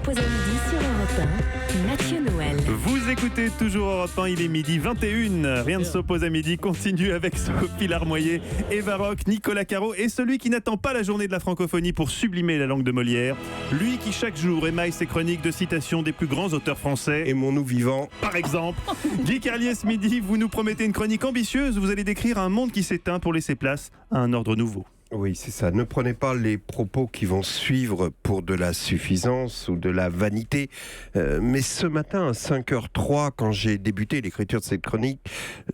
s'oppose à midi sur Europe 1, Mathieu Noël. Vous écoutez toujours Europe 1, il est midi 21. Rien ne s'oppose à midi continue avec Sophie Larmoyer, Eva Rock, Nicolas Caro et celui qui n'attend pas la journée de la francophonie pour sublimer la langue de Molière. Lui qui chaque jour émaille ses chroniques de citations des plus grands auteurs français. Aimons-nous vivants. Par exemple, Guy Carlier ce midi, vous nous promettez une chronique ambitieuse. Vous allez décrire un monde qui s'éteint pour laisser place à un ordre nouveau. Oui, c'est ça. Ne prenez pas les propos qui vont suivre pour de la suffisance ou de la vanité. Mais ce matin, à 5h03, quand j'ai débuté l'écriture de cette chronique,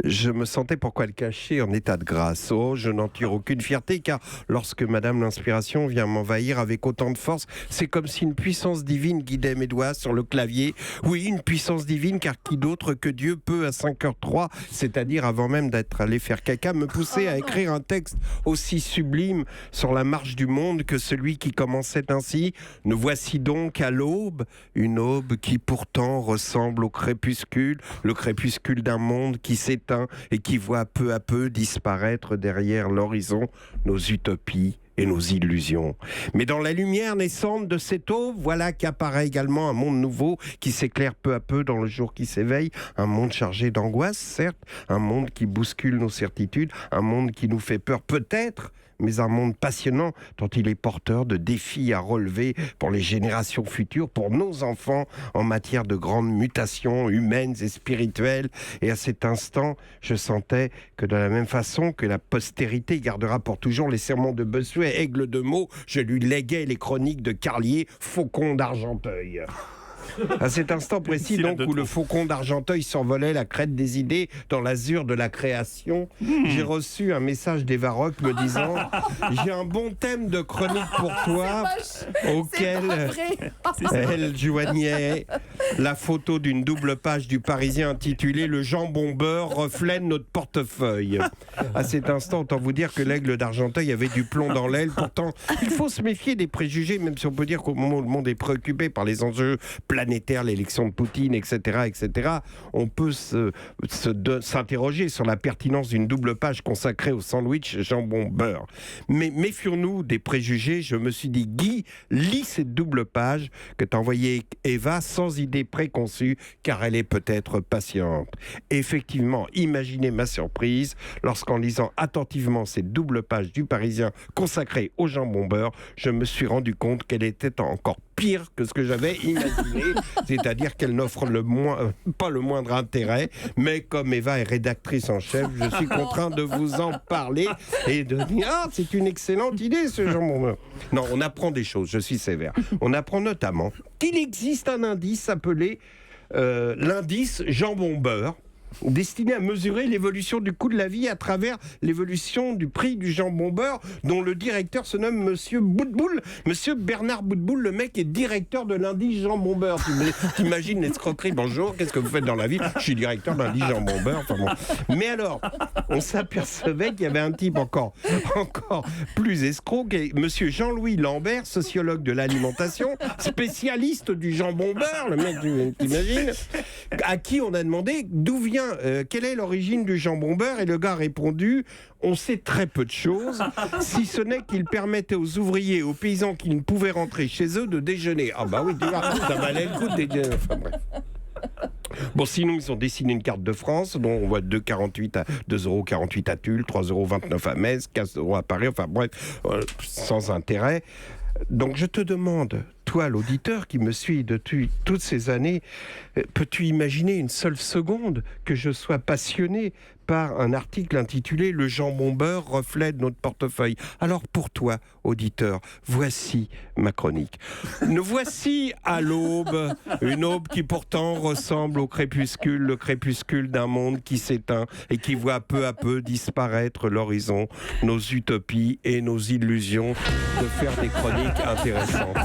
je me sentais, pourquoi le cacher, en état de grâce. Oh, je n'en tire aucune fierté, car lorsque Madame l'Inspiration vient m'envahir avec autant de force, c'est comme si une puissance divine guidait mes doigts sur le clavier. Oui, une puissance divine, car qui d'autre que Dieu peut, à 5h03, c'est-à-dire avant même d'être allé faire caca, me pousser à écrire un texte aussi sublime sur la marche du monde que celui qui commençait ainsi. Nous voici donc à l'aube, une aube qui pourtant ressemble au crépuscule, le crépuscule d'un monde qui s'éteint et qui voit peu à peu disparaître derrière l'horizon nos utopies et nos illusions. Mais dans la lumière naissante de cette aube, voilà qu'apparaît également un monde nouveau qui s'éclaire peu à peu dans le jour qui s'éveille, un monde chargé d'angoisse, certes, un monde qui bouscule nos certitudes, un monde qui nous fait peur peut-être, mais un monde passionnant dont il est porteur de défis à relever pour les générations futures, pour nos enfants, en matière de grandes mutations humaines et spirituelles. Et à cet instant, je sentais que de la même façon que la postérité gardera pour toujours les sermons de Bossuet, aigle de Meaux, je lui léguais les chroniques de Carlier, faucon d'Argenteuil. À cet instant précis, donc, où le faucon d'Argenteuil s'envolait la crête des idées dans l'azur de la création, j'ai reçu un message d'Eva Rock me disant « J'ai un bon thème de chronique pour toi » auquel elle joignait la photo d'une double page du Parisien intitulée « Le jambon beurre reflète notre portefeuille ». À cet instant, autant vous dire que l'aigle d'Argenteuil avait du plomb dans l'aile. Pourtant, il faut se méfier des préjugés, même si on peut dire qu'au moment où le monde est préoccupé par les enjeux planétaire, l'élection de Poutine, etc., on peut s'interroger sur la pertinence d'une double page consacrée au sandwich jambon-beurre. Mais méfions-nous des préjugés. Je me suis dit, Guy, lis cette double page que t'a envoyée Eva sans idée préconçue, car elle est peut-être patiente. Et effectivement, imaginez ma surprise lorsqu'en lisant attentivement cette double page du Parisien consacrée au jambon-beurre, je me suis rendu compte qu'elle était encore pire que ce que j'avais imaginé, c'est-à-dire qu'elle n'offre pas le moindre intérêt, mais comme Eva est rédactrice en chef, je suis contraint de vous en parler et de dire « Ah, c'est une excellente idée ce jambon-beurre ». Non, on apprend des choses, je suis sévère. On apprend notamment qu'il existe un indice appelé l'indice jambon-beurre, destiné à mesurer l'évolution du coût de la vie à travers l'évolution du prix du jambon-beurre, dont le directeur se nomme Monsieur Boutboul, Monsieur Bernard Boutboul. Le mec est directeur de l'indice jambon-beurre. T'imagines l'escroquerie. Bonjour, qu'est-ce que vous faites dans la vie? Je suis directeur de l'indice jambon-beurre. Enfin bon. Mais alors, on s'apercevait qu'il y avait un type encore plus escroc, Monsieur Jean-Louis Lambert, sociologue de l'alimentation, spécialiste du jambon-beurre, le mec, t'imagines, à qui on a demandé d'où vient, quelle est l'origine du jambon-beurre, et le gars a répondu « On sait très peu de choses, si ce n'est qu'il permettait aux ouvriers et aux paysans qui ne pouvaient rentrer chez eux de déjeuner. » Ah bah oui, ça valait le coup de déjeuner. Enfin bref. Bon, sinon, ils ont dessiné une carte de France dont on voit 2,48 à Tulle, 3,29 à Metz, 15 € à Paris, enfin bref, sans intérêt. Donc je te demande, toi l'auditeur qui me suit depuis toutes ces années, peux-tu imaginer une seule seconde que je sois passionné par un article intitulé « Le jambon-beurre reflète notre portefeuille ». Alors pour toi, auditeur, voici ma chronique. Nous voici à l'aube, une aube qui pourtant ressemble au crépuscule, le crépuscule d'un monde qui s'éteint et qui voit peu à peu disparaître l'horizon, nos utopies et nos illusions de faire des chroniques intéressantes.